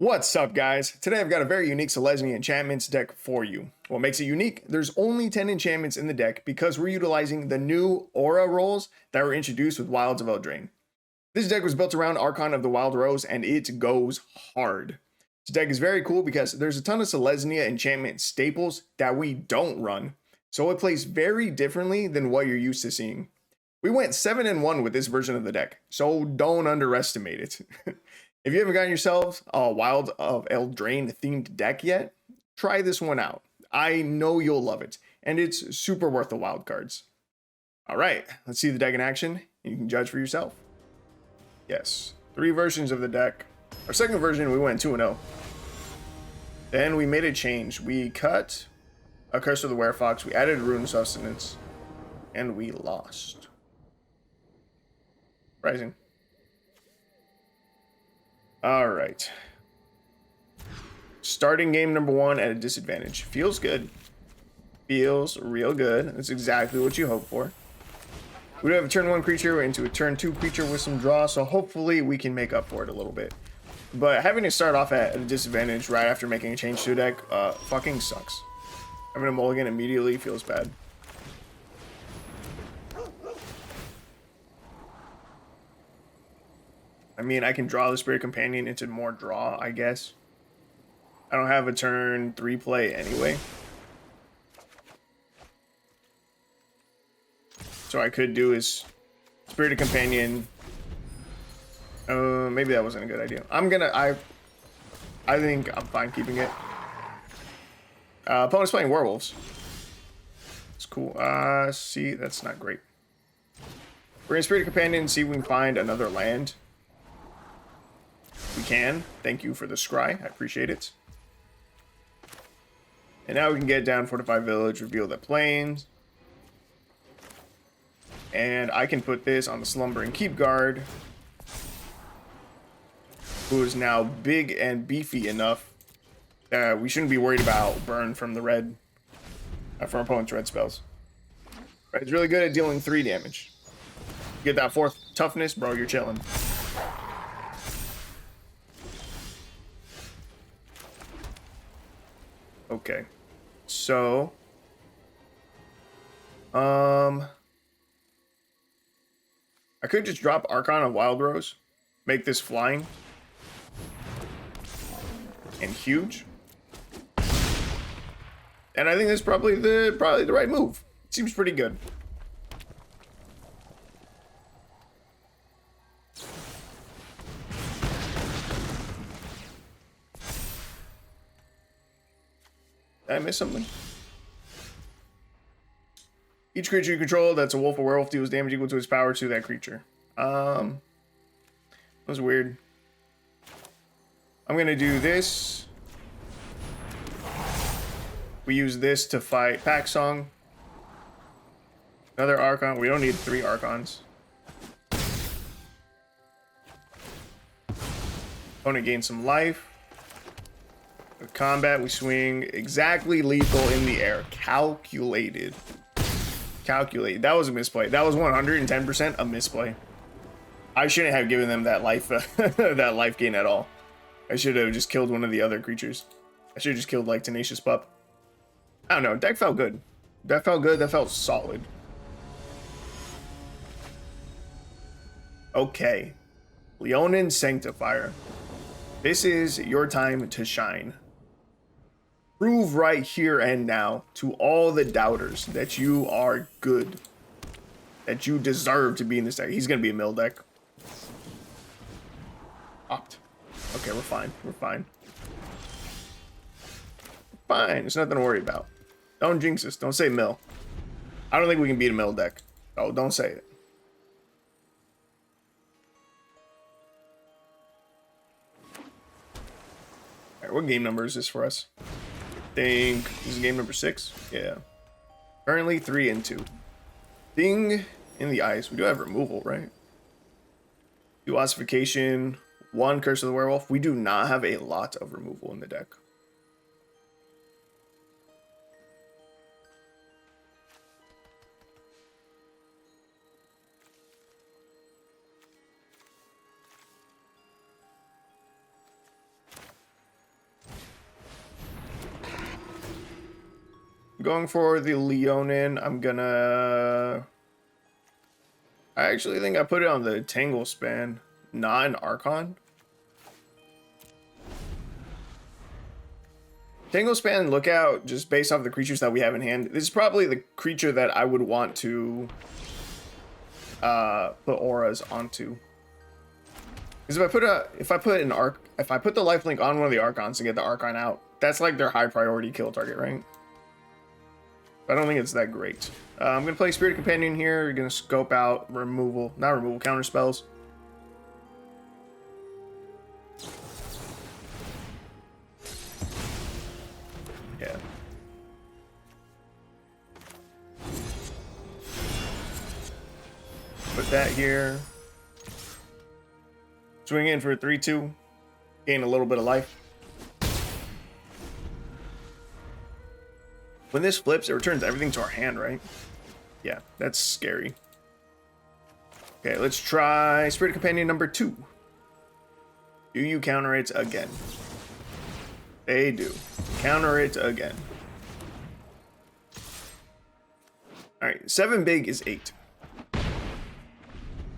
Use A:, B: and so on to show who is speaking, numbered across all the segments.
A: What's up, guys? Today I've got a very unique Selesnya enchantments deck for you. What makes it unique? There's only 10 enchantments in the deck because we're utilizing the new aura rolls that were introduced with Wilds of Eldraine. This deck was built around Archon of the Wild Rose and it goes hard. This deck is very cool because there's a ton of Selesnya enchantment staples that we don't run, so it plays very differelly than what you're used to seeing. We went 7-1 with this version of the deck, so don't underestimate it. If you haven't gotten yourself a Wild of Eldraine themed deck yet, try this one out. I know you'll love it, and it's super worth the wild cards. All right, let's see the deck in action. You can judge for yourself. Yes, 3 versions of the deck. Our second version, we went 2-0. Then we made a change. We cut a Curse of the Werefox, we added Rune Sustenance, and we lost. Rising. All right. Starting game number 1 at a disadvantage. Feels good. Feels real good. That's exactly what you hope for. We do have a turn 1 creature into a turn 2 creature with some draw, so hopefully we can make up for it a little bit. But having to start off at a disadvantage right after making a change to a deck fucking sucks. Having a mulligan immediately feels bad. I mean, I can draw the Spirit Companion into more draw, I guess. I don't have a turn 3 play anyway. So I could do is Spirit Companion. Maybe that wasn't a good idea. I think I'm fine keeping it. Opponent's playing Werewolves. It's cool. See, that's not great. We're gonna Spirit Companion and see if we can find another land. We can. Thank you for the scry. I appreciate it. And now we can get down Fortify Village, reveal the plains. And I can put this on the Slumbering Keep Guard, who is now big and beefy enough that we shouldn't be worried about burn from the red, from our opponent's red spells. Right, it's really good at dealing 3 damage. Get that 4th toughness, bro, you're chilling. Okay, so I could just drop Archon of Wild Rose, make this flying and huge, and I think that's probably the right move. It seems pretty good. Did I miss something? Each creature you control that's a wolf or werewolf deals damage equal to its power to that creature. That was weird. I'm gonna do this. We use this to fight Pack Song. Another Archon. We don't need 3 Archons. Opponent gains some life. With combat, we swing exactly lethal in the air. Calculated. Calculated. That was a misplay. That was 110% a misplay. I shouldn't have given them that life that life gain at all. I should have just killed one of the other creatures. I should have just killed like Tenacious Pup. I don't know. Deck felt good. That felt good. That felt solid. Okay. Leonin Sanctifier. This is your time to shine. Prove right here and now to all the doubters that you are good. That you deserve to be in this deck. He's going to be a mill deck. Opt. Okay, we're fine. We're fine. Fine. There's nothing to worry about. Don't jinx us. Don't say mill. I don't think we can beat a mill deck. Oh, don't say it. Alright, what game number is this for us? I think this is game number 6. Yeah. Currently 3-2. Thing in the ice. We do have removal, right? Do ossification. 1 Curse of the Werewolf. We do not have a lot of removal in the deck. Going for the Leonin, I'm gonna... I actually think I put it on the Tangle Span, not an Archon. Tangle Span Lookout, just based off the creatures that we have in hand. This is probably the creature that I would want to put auras onto. Because if I put the lifelink on one of the Archons to get the Archon out, that's like their high priority kill target, right? I don't think it's that great. I'm gonna play Spirit Companion here. We're gonna scope out counter spells. Yeah. Put that here. Swing in for a 3/2. Gain a little bit of life. When this flips, it returns everything to our hand, right? Yeah, that's scary. Okay, let's try Spirit Companion number 2. Do you counter it again? They do. Counter it again. Alright, 7 big is 8.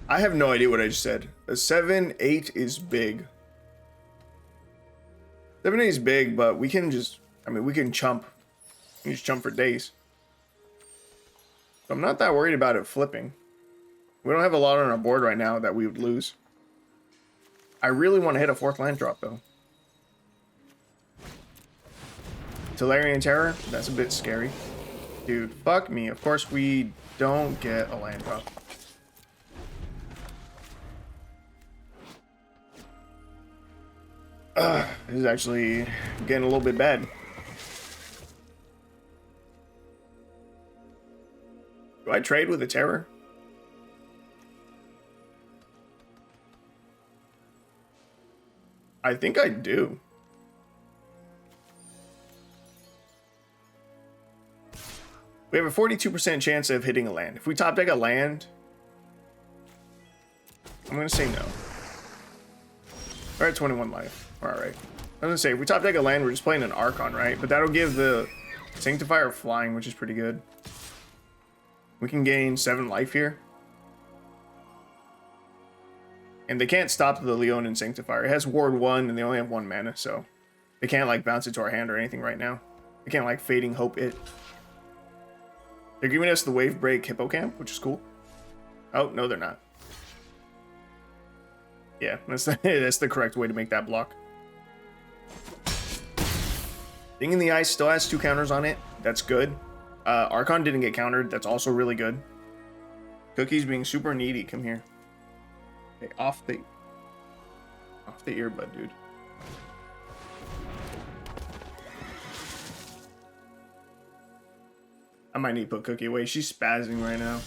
A: I have no idea what I just said. A 7/8 is big. 7/8 is big, but we can just... we can chump. We can just chump for days. So I'm not that worried about it flipping. We don't have a lot on our board right now that we would lose. I really want to hit a 4th land drop, though. Tolarian Terror? That's a bit scary. Dude, fuck me. Of course we don't get a land drop. This is actually getting a little bit bad. Do I trade with a Terror? I think I do. We have a 42% chance of hitting a land. If we top deck a land, I'm going to say no. We're at 21 life. All right. I was going to say, if we top deck a land, we're just playing an Archon, right? But that'll give the Sanctifier flying, which is pretty good. We can gain 7 life here. And they can't stop the Leonin Sanctifier. It has Ward 1, and they only have 1 mana, so they can't, like, bounce it to our hand or anything right now. They can't, like, Fading Hope it. They're giving us the Wave Break Hippocamp, which is cool. Oh, no, they're not. Yeah, that's the correct way to make that block. Thing in the Ice still has 2 counters on it. That's good. Archon didn't get countered. That's also really good. Cookie's being super needy. Come here. Okay, off the earbud, dude. I might need to put Cookie away. She's spazzing right now.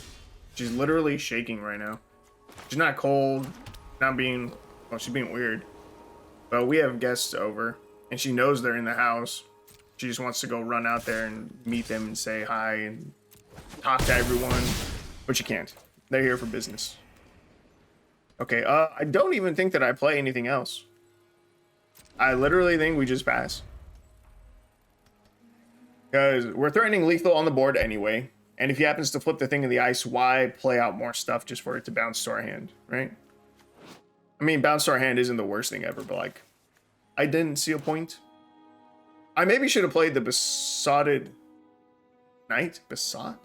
A: She's literally shaking right now. She's not cold. Not being... Well, she's being weird. But we have guests over. And she knows they're in the house. She just wants to go run out there and meet them and say hi and talk to everyone. But she can't. They're here for business. Okay, I don't even think that I play anything else. I literally think we just pass. Because we're threatening lethal on the board anyway. And if he happens to flip the Thing in the Ice, why play out more stuff just for it to bounce to our hand, right? I mean, bounce to our hand isn't the worst thing ever, but like, I didn't see a point. I maybe should have played the Besotted Knight? Besot?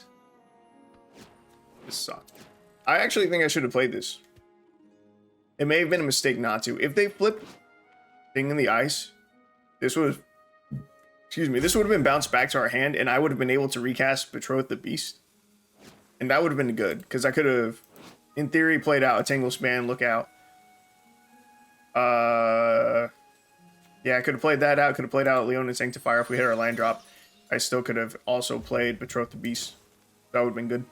A: I actually think I should have played this. It may have been a mistake not to. If they flipped Thing in the Ice, this would have... Excuse me, this would have been bounced back to our hand, and I would have been able to recast Betroth the Beast. And that would have been good, because I could have, in theory, played out a Tangle Span Lookout. Yeah, I could have played that out. Could have played out Leonin Sanctifier if we hit our land drop. I still could have also played Betroth the Beast. That would have been good.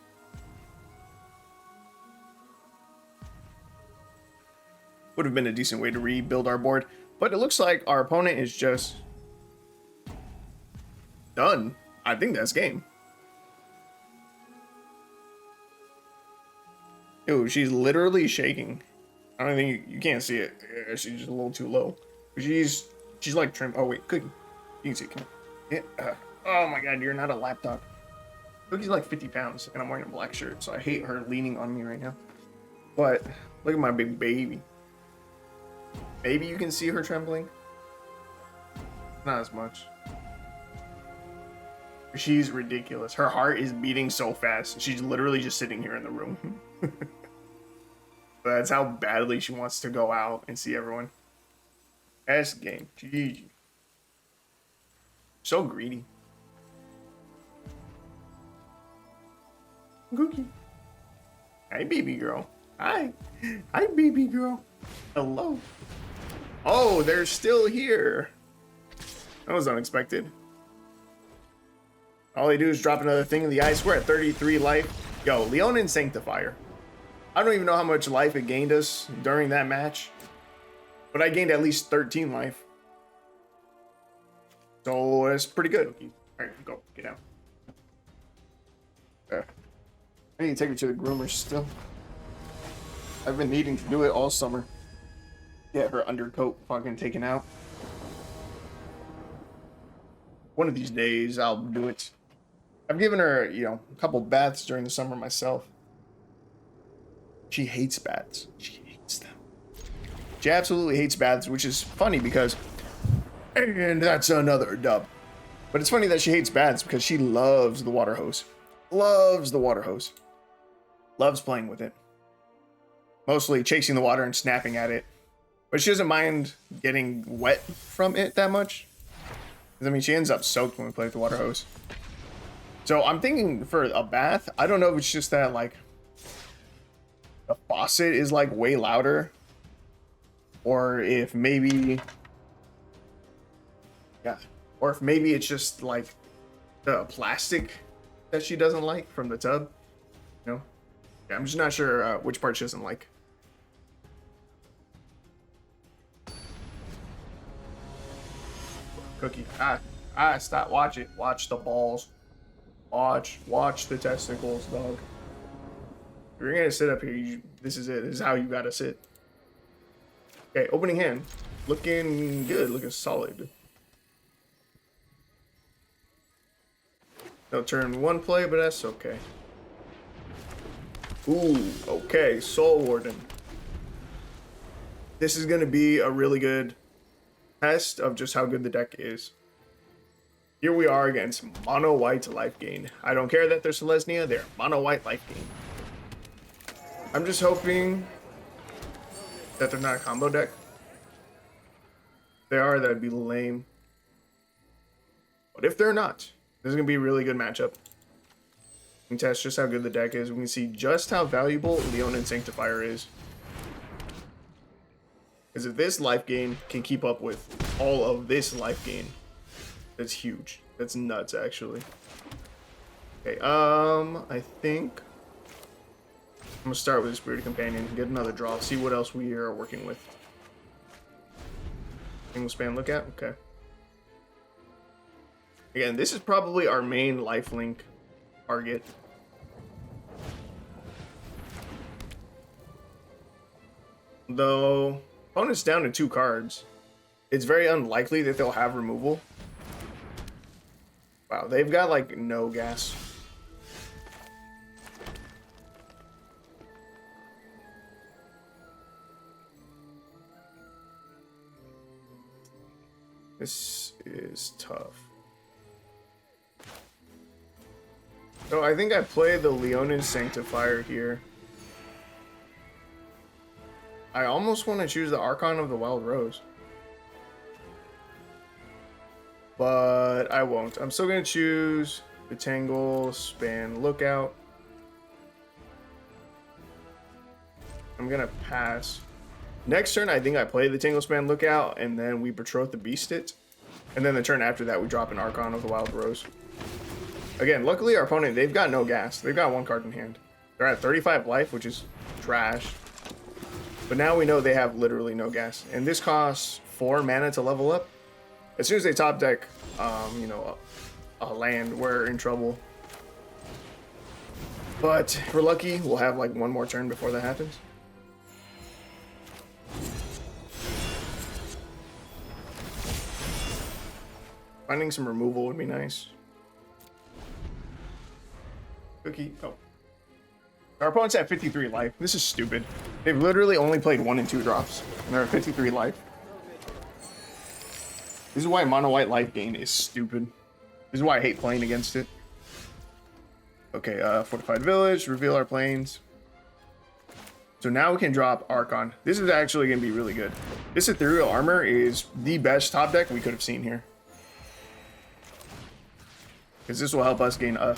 A: Would have been a decent way to rebuild our board. But it looks like our opponent is just done. I think that's game. Ew, she's literally shaking. I don't think you can't see it. Yeah, she's just a little too low. She's like trim. Oh wait, Cookie. You can see it. Come on. Yeah. Oh my god, you're not a lapdog. Cookie's like 50 pounds, and I'm wearing a black shirt, so I hate her leaning on me right now. But look at my big baby. Maybe you can see her trembling. Not as much. She's ridiculous. Her heart is beating so fast. She's literally just sitting here in the room. That's how badly she wants to go out and see everyone. S game. GG. So greedy. Cookie. Hi, baby girl. Hi. Hi, baby girl. Hello. Oh, they're still here. That was unexpected. All they do is drop another thing in the ice. We're at 33 life. Yo, Leonin Sanctifier. I don't even know how much life it gained us during that match, but I gained at least 13 life. So that's pretty good. All right, go. Get out. I need to take her to the groomer still. I've been needing to do it all summer. Get her undercoat fucking taken out. One of these days I'll do it. I've given her, you know, a couple baths during the summer myself. She hates baths. She hates them. She absolutely hates baths, which is funny because, and that's another dub. But it's funny that she hates baths because she loves the water hose. Loves the water hose. Loves playing with it. Mostly chasing the water and snapping at it. But she doesn't mind getting wet from it that much. I mean, she ends up soaked when we play with the water hose. So I'm thinking for a bath, I don't know if it's just that, like, the faucet is, like, way louder. Or if maybe... Yeah. Or if maybe it's just, like, the plastic that she doesn't like from the tub. You know? Yeah, I'm just not sure which part she doesn't like. Cookie. Stop. Watch it. Watch the balls. Watch the testicles, dog. If you're gonna sit up here, this is it. This is how you gotta sit. Okay, opening hand. Looking good. Looking solid. No turn one play, but that's okay. Ooh, okay. Soul Warden. This is gonna be a really good test of just how good the deck is. Here we are against mono white life gain. I don't care that they're Selesnya, they're mono white life gain. I'm just hoping that they're not a combo deck. If they are, that'd be lame. But if they're not, this is gonna be a really good matchup. We can test just how good the deck is. We can see just how valuable Leonin Sanctifier is. Because if this life gain can keep up with all of this life gain, that's huge. That's nuts, actually. Okay, I think I'm gonna start with the Spirited Companion, get another draw, see what else we are working with. Single span lookout, okay. Again, this is probably our main lifelink target. Though opponent's down to 2 cards, it's very unlikely that they'll have removal. Wow, they've got like no gas. This is tough. So I think I play the Leonin Sanctifier here. I almost want to choose the Archon of the Wild Rose. But I won't. I'm still going to choose the Tangle Span Lookout. I'm going to pass. Next turn, I think I play the Tangle Span Lookout, and then we Betroth the Beast it. And then the turn after that, we drop an Archon of the Wild Rose. Again, luckily our opponent, they've got no gas. They've got 1 card in hand. They're at 35 life, which is trash. But now we know they have literally no gas. And this costs 4 mana to level up. As soon as they top deck, you know, a land, we're in trouble. But if we're lucky, we'll have like 1 more turn before that happens. Finding some removal would be nice. Cookie. Oh. Our opponent's at 53 life. This is stupid. They've literally only played 1 and 2 drops. And they're at 53 life. This is why mono white life gain is stupid. This is why I hate playing against it. Okay, fortified village, reveal our planes. So now we can drop Archon. This is actually going to be really good. This ethereal armor is the best top deck we could have seen here. Because this will help us gain a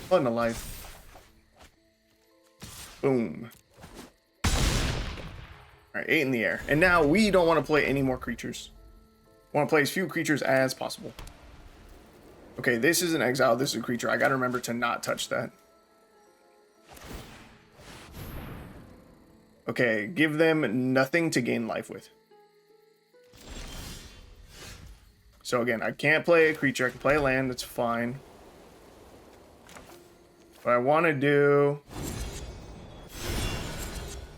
A: ton of life. Boom. Alright, 8 in the air. And now we don't want to play any more creatures. We want to play as few creatures as possible. Okay, this is an exile. This is a creature. I got to remember to not touch that. Okay, give them nothing to gain life with. So again, I can't play a creature. I can play a land. That's fine. What I want to do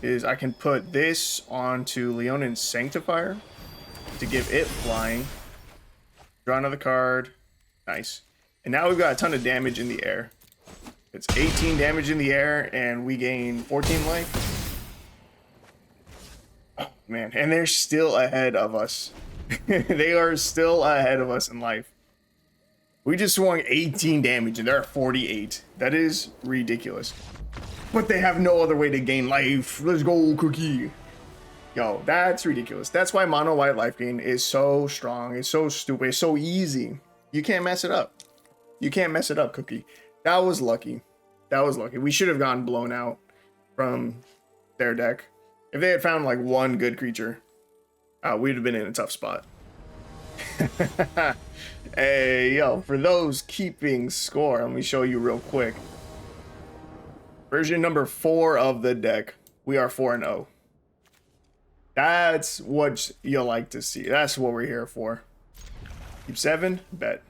A: is I can put this onto Leonin Sanctifier to give it flying. Draw another card. Nice. And now we've got a ton of damage in the air. It's 18 damage in the air, and we gain 14 life. Oh, man. And they're still ahead of us. They are still ahead of us in life. We just swung 18 damage, and they're at 48. That is ridiculous. But they have no other way to gain life. Let's go, Cookie. Yo, that's ridiculous. That's why mono white life gain is so strong. It's so stupid. It's so easy. You can't mess it up. You can't mess it up, Cookie. That was lucky. That was lucky. We should have gotten blown out from their deck. If they had found like one good creature, we'd have been in a tough spot. Hey, yo, for those keeping score, let me show you real quick. Version number 4 of the deck. We are 4-0. That's what you'll like to see. That's what we're here for. Keep 7, bet.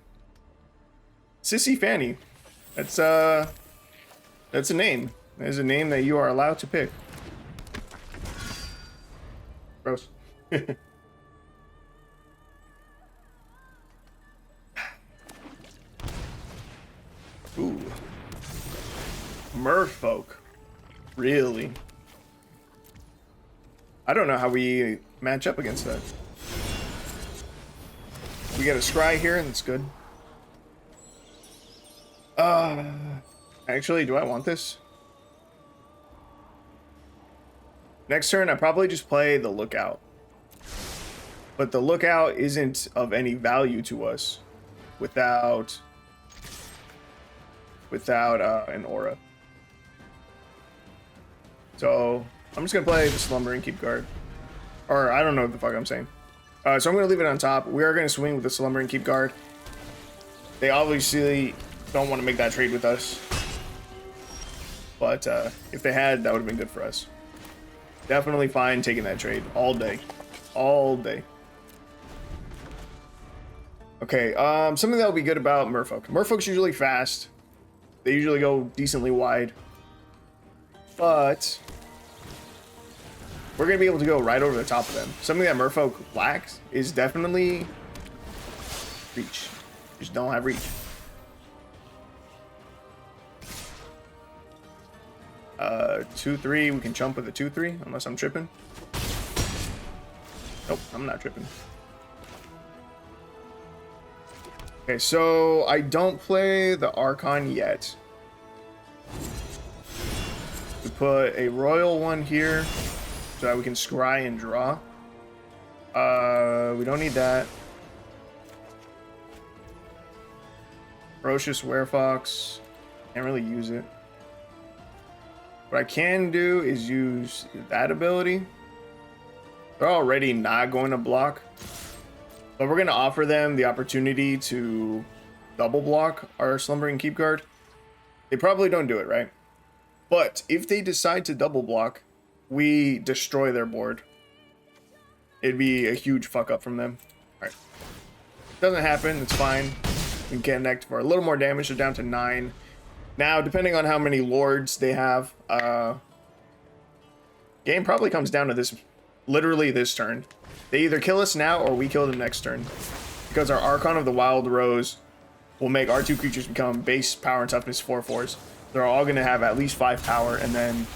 A: Sissy Fanny. That's a name. There's a name that you are allowed to pick. Gross. Ooh. Merfolk. Really? I don't know how we match up against that. We got a scry here, and that's good. Actually, do I want this? Next turn, I probably just play the Lookout. But the Lookout isn't of any value to us without an aura. So I'm just gonna play the Slumbering Keep Guard, or I don't know what the fuck I'm saying. So I'm gonna leave it on top. We are gonna swing with the Slumbering Keep Guard. They obviously don't want to make that trade with us, but if they had, that would have been good for us. Definitely fine taking that trade all day, all day. Okay, something that will be good about Merfolk. Merfolk's usually fast. They usually go decently wide, but we're going to be able to go right over the top of them. Something that Merfolk lacks is definitely reach. Just don't have reach. Uh, 2-3, we can jump with a 2-3, unless I'm tripping. Nope, I'm not tripping. Okay, so I don't play the Archon yet. We put a Royal one here so that we can scry and draw. We don't need that. Ferocious Werefox. Can't really use it. What I can do is use that ability. They're already not going to block, but we're going to offer them the opportunity to double block our Slumbering Keep Guard. They probably don't do it, right? But if they decide to double block, we destroy their board. It'd be a huge fuck up from them. All right. Doesn't happen. It's fine. We can connect for a little more damage. They're down to 9. Now, depending on how many lords they have, game probably comes down to this, literally this turn. They either kill us now or we kill them next turn. Because our Archon of the Wild Rose will make our 2 creatures become base power and toughness 4/4s. They're all going to have at least 5 power, and then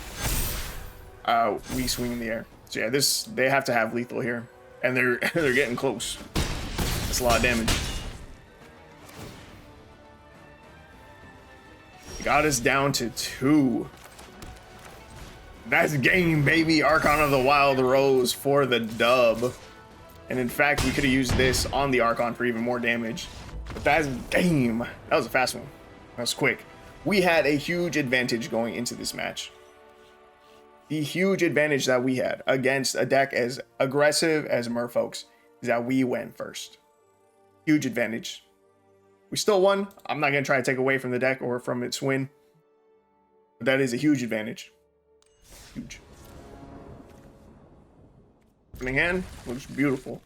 A: we swing in the air. So yeah, they have to have lethal here, and they're they're getting close. That's a lot of damage. Got us down to 2. That's game, baby. Archon of the Wild Rose for the dub. And in fact, we could have used this on the Archon for even more damage. But that's game. That was a fast one. That was quick. We had a huge advantage going into this match. The huge advantage that we had against a deck as aggressive as Merfolk's is that we went first. Huge advantage. We still won. I'm not going to try to take away from the deck or from its win. But that is a huge advantage. Huge. Opening hand looks beautiful.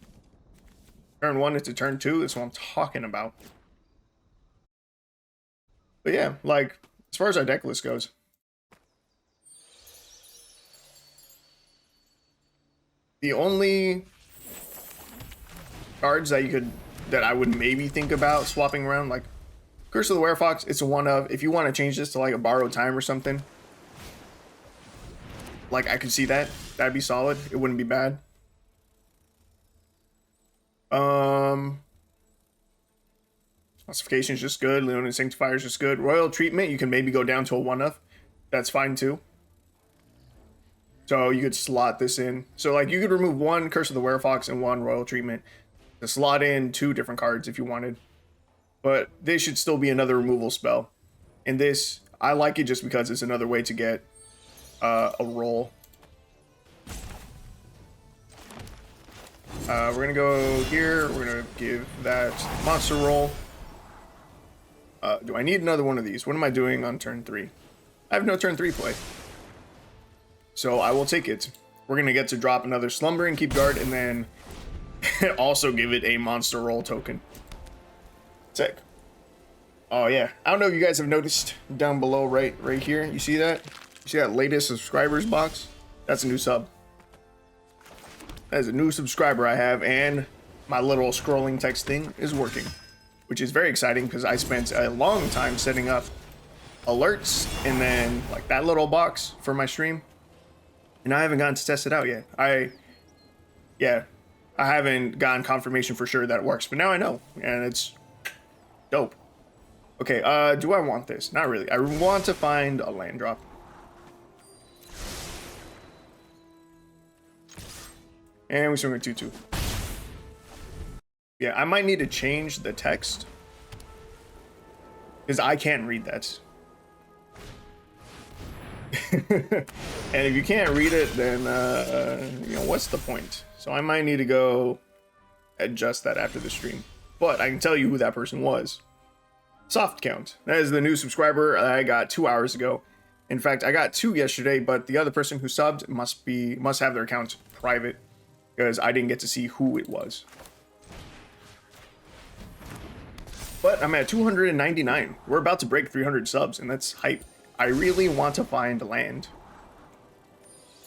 A: Turn 1 into turn 2. That's what I'm talking about. But yeah, like, as far as our deck list goes, the only cards that I would maybe think about swapping around, like Curse of the Werefox, it's a one of. If you want to change this to like a Borrowed Time or something, like I could see that. That'd be solid. It wouldn't be bad. Classification is just good. Leonin Sanctifier is just good. Royal Treatment, you can maybe go down to a one of. That's fine too. So you could slot this in. So like you could remove 1 Curse of the Werefox and 1 Royal Treatment to slot in 2 different cards if you wanted. But this should still be another removal spell. And this, I like it just because it's another way to get a roll. We're going to go here. We're going to give that monster roll. Do I need another one of these? What am I doing on turn 3? I have no turn 3 play. So I will take it. We're going to get to drop another Slumbering Keep Guard and then also give it a monster roll token. Sick. Oh yeah. I don't know if you guys have noticed down below right here. You see that? You see that latest subscribers box? That's a new sub. That is a new subscriber I have, and my little scrolling text thing is working, which is very exciting because I spent a long time setting up alerts and then like that little box for my stream, and I haven't gotten to test it out yet. I haven't gotten confirmation for sure that it works, but now I know, and it's dope. Okay, do I want this? Not really. I want to find a land drop. And we swing a 2/2. Yeah, I might need to change the text because I can't read that. And if you can't read it, then you know, what's the point? So I might need to go adjust that after the stream. But I can tell you who that person was. Soft Count. That is the new subscriber I got 2 hours ago. In fact, I got 2 yesterday, but the other person who subbed must have their account private because I didn't get to see who it was. But I'm at 299. We're about to break 300 subs, and that's hype. I really want to find land.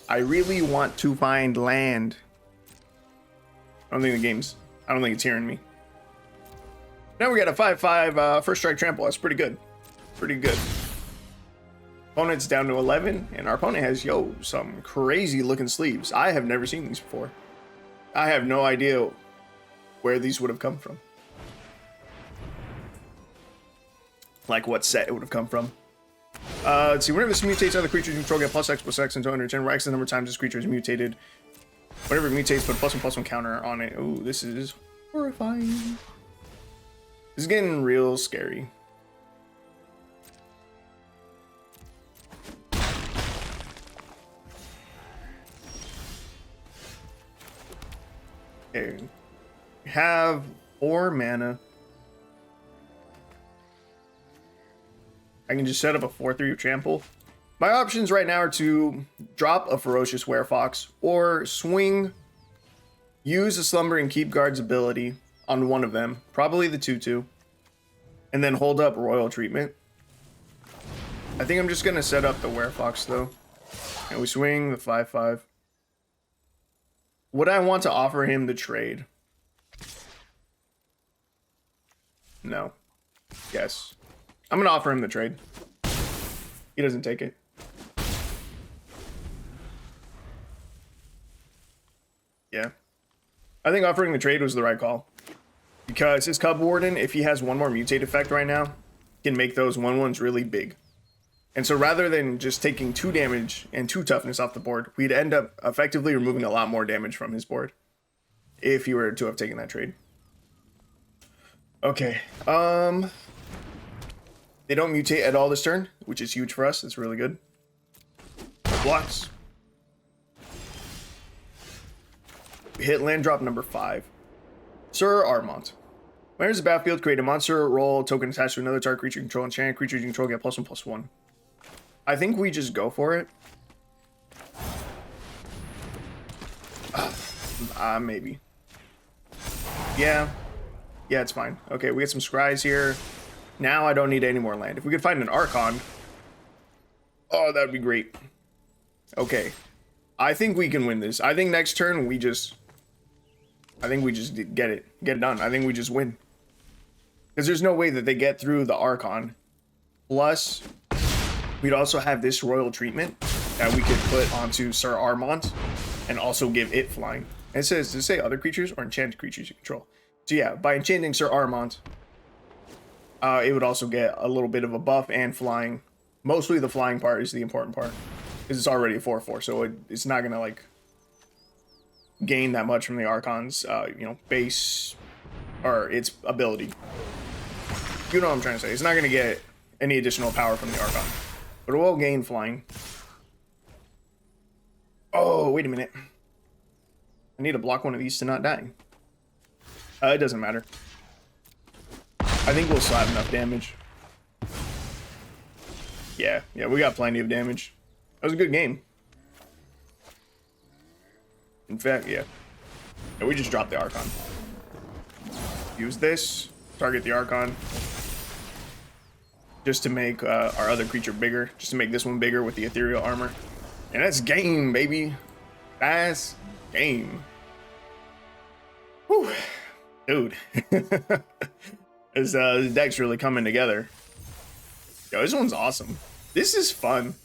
A: I really want to find land. I don't think it's hearing me. Now we got a 5/5 first strike trample. That's pretty good. Pretty good. Opponent's down to 11, and our opponent has, some crazy looking sleeves. I have never seen these before. I have no idea where these would have come from. Like what set it would have come from. Let's see. Whenever this mutates, other creatures you control get +X/+X until under 10. Where X the number of times this creature is mutated. Whenever it mutates, put a +1/+1 counter on it. Ooh, this is horrifying. This is getting real scary. Okay. We have 4 mana. I can just set up a 4/3 trample. My options right now are to drop a Ferocious Werefox or swing, use a Slumbering Keep Guard's ability on one of them, probably the 2/2, and then hold up Royal Treatment. I think I'm just going to set up the Werefox though. And we swing the 5/5. Would I want to offer him the trade? No. Yes. I'm going to offer him the trade. He doesn't take it. Yeah. I think offering the trade was the right call. Because his Cub Warden, if he has one more mutate effect right now, can make those 1/1s really big. And so rather than just taking 2 damage and 2 toughness off the board, we'd end up effectively removing a lot more damage from his board if he were to have taken that trade. Okay. They don't mutate at all this turn, which is huge for us. It's really good. Blocks. We hit land drop number 5. Sir Armont. When enters the battlefield, create a monster roll token attached to another target creature you control. Enchanted creature you control get +1/+1. I think we just go for it. Maybe. Yeah. Yeah, it's fine. Okay, we get some scries here. Now I don't need any more land. If we could find an Archon. Oh, that'd be great. Okay. I think we can win this. I think next turn we just... I think we just get it done. I think we just win. Because there's no way that they get through the Archon. Plus, we'd also have this royal treatment that we could put onto Sir Armont and also give it flying. And it says, does it say other creatures or enchanted creatures you control? So yeah, by enchanting Sir Armont, it would also get a little bit of a buff and flying. Mostly the flying part is the important part. Because it's already a 4/4, so it's not going to like gain that much from the Archon's, base or its ability. You know what I'm trying to say. It's not going to get any additional power from the Archon, but it will gain flying. Oh, wait a minute. I need to block one of these to not die. It doesn't matter. I think we'll still have enough damage. Yeah, we got plenty of damage. That was a good game. In fact, yeah, we just dropped the Archon. Use this, target the Archon, just to make our other creature bigger, just to make this one bigger with the ethereal armor. And that's game, baby. That's game. Whew. Dude. This deck's really coming together. Yo, this one's awesome. This is fun.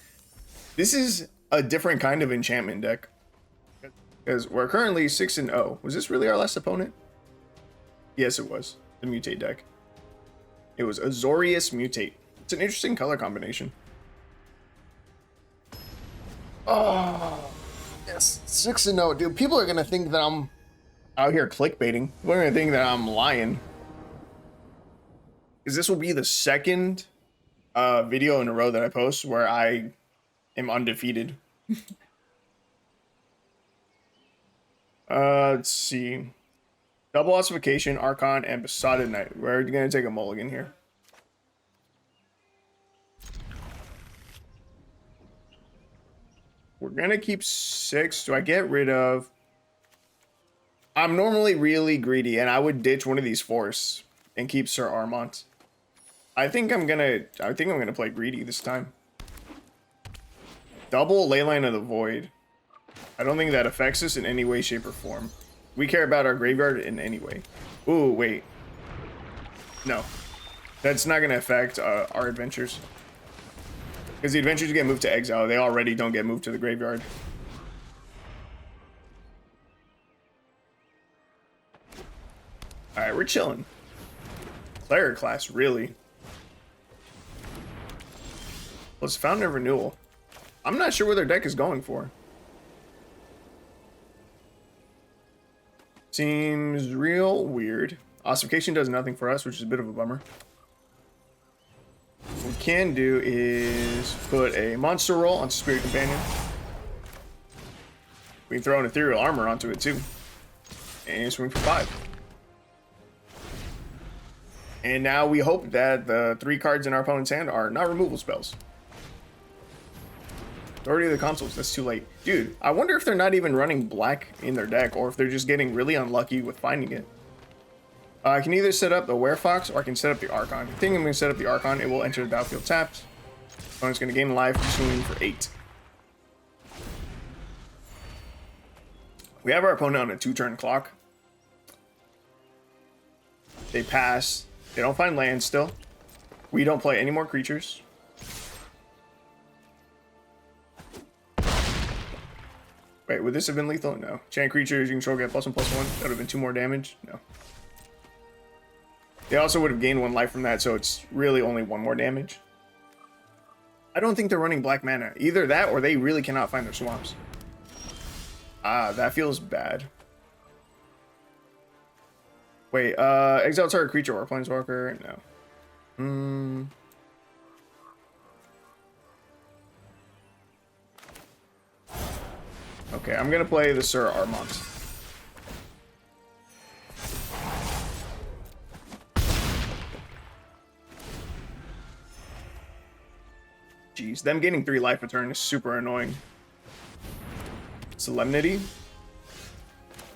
A: This is a different kind of enchantment deck. Because we're currently 6-0. Was this really our last opponent? Yes, it was. The Mutate deck. It was Azorius Mutate. It's an interesting color combination. Oh, yes. 6-0. Dude, people are going to think that I'm out here clickbaiting. People are going to think that I'm lying. Because this will be the second video in a row that I post where I am undefeated. Let's see. Double Ossification, Archon, and Besotted Knight. We're going to take a mulligan here. We're going to keep 6. Do I get rid of... I'm normally really greedy, and I would ditch one of these forests and keep Sir Armont. I think I'm gonna play greedy this time. Double Leyline of the Void. I don't think that affects us in any way, shape, or form. We care about our graveyard in any way. Ooh, wait. No. That's not gonna affect our adventures. Because the adventures get moved to exile. They already don't get moved to the graveyard. Alright, we're chilling. Player class, really. Let's Fountain of Renewal. I'm not sure what their deck is going for. Seems real weird. Ossification does nothing for us, which is a bit of a bummer. What we can do is put a monster roll on Spirit Companion. We can throw an ethereal armor onto it too. And swing for 5. And now we hope that the 3 cards in our opponent's hand are not removal spells. Authority of the Consuls, that's too late. Dude, I wonder if they're not even running black in their deck, or if they're just getting really unlucky with finding it. I can either set up the Werefox, or I can set up the Archon. I think I'm going to set up the Archon. It will enter the battlefield tapped. Opponent's going to gain life, swinging for 8. We have our opponent on a 2-turn clock. They pass. They don't find land still. We don't play any more creatures. Wait, would this have been lethal? No. Chant creatures you control get +1/+1. That would have been 2 more damage. No. They also would have gained 1 life from that, so it's really only 1 more damage. I don't think they're running black mana. Either that or they really cannot find their swamps. Ah, that feels bad. Wait, exile target creature or planeswalker? No. Okay, I'm gonna play the Sir Armont. Jeez, them getting 3 life a turn is super annoying. Solemnity.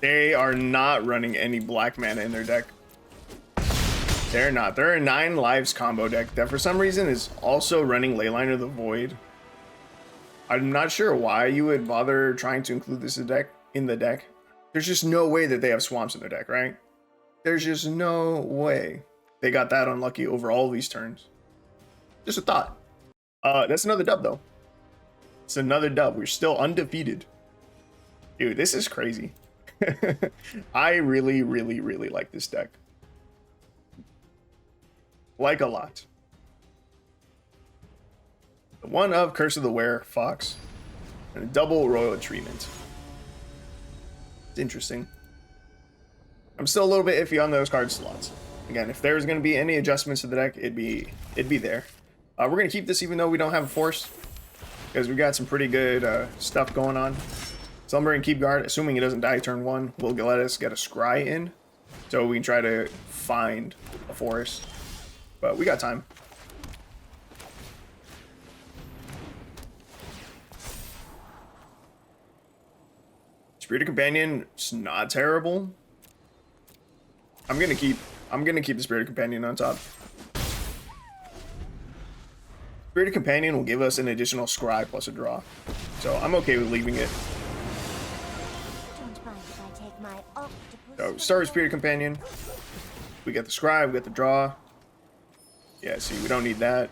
A: They are not running any black mana in their deck. They're not. They're a 9 lives combo deck that for some reason is also running Leyline of the Void. I'm not sure why you would bother trying to include this in the deck. There's just no way that they have swamps in their deck, right? There's just no way they got that unlucky over all these turns. Just a thought. That's another dub though. It's another dub. We're still undefeated. Dude, this is crazy. I really, really, really like this deck. Like a lot. The one of Curse of the Were-Fox. And a double Royal Treatment. It's interesting. I'm still a little bit iffy on those card slots. Again, if there's going to be any adjustments to the deck, it'd be there. We're going to keep this even though we don't have a force. Because we got some pretty good stuff going on. Slumbering Keep Guard, assuming it doesn't die turn 1, will let us get a Scry in. So we can try to find a forest. But we got time. Spirited Companion, it's not terrible. I'm gonna keep the Spirited Companion on top. Spirited Companion will give us an additional Scry plus a draw. So I'm okay with leaving it. So start with Spirited Companion. We get the Scry, we get the draw. Yeah, see, we don't need that.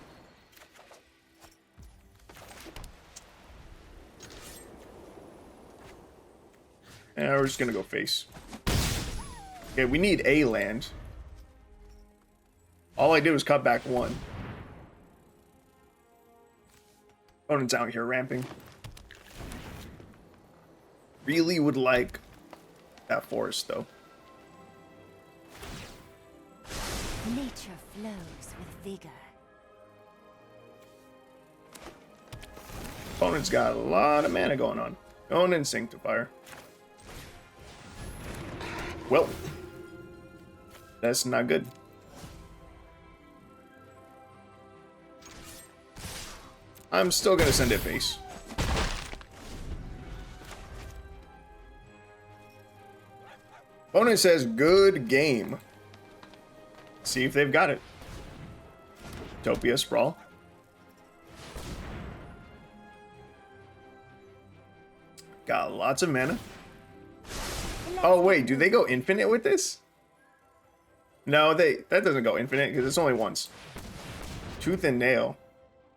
A: And we're just gonna go face. Okay, we need a land. All I did was cut back 1. Opponent's out here ramping. Really would like that forest though.
B: Nature flows with vigor.
A: Opponent's got a lot of mana going on. Going in Sanctifier. Well, that's not good. I'm still gonna send it face. Opponent says good game. See if they've got it. Utopia Sprawl. Got lots of mana. Oh wait, do they go infinite with this? No, that doesn't go infinite because it's only once. Tooth and Nail.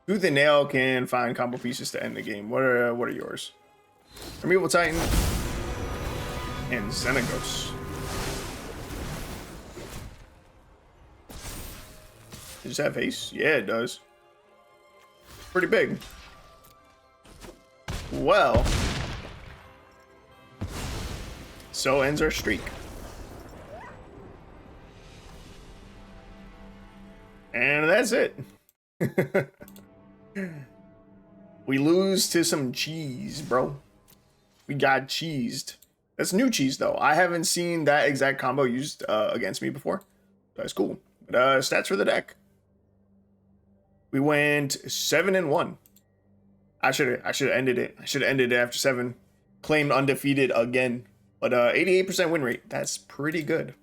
A: Tooth and Nail can find combo pieces to end the game. What are yours? Primeval Titan and Xenagos. Does it have haste? Yeah, it does. Pretty big. Well, so ends our streak. And that's it. We lose to some cheese, bro. We got cheesed. That's new cheese, though. I haven't seen that exact combo used against me before. That's cool. But stats for the deck. We went 7-1. I should have ended it. I should have ended it after 7. Claimed undefeated again. But 88% win rate. That's pretty good.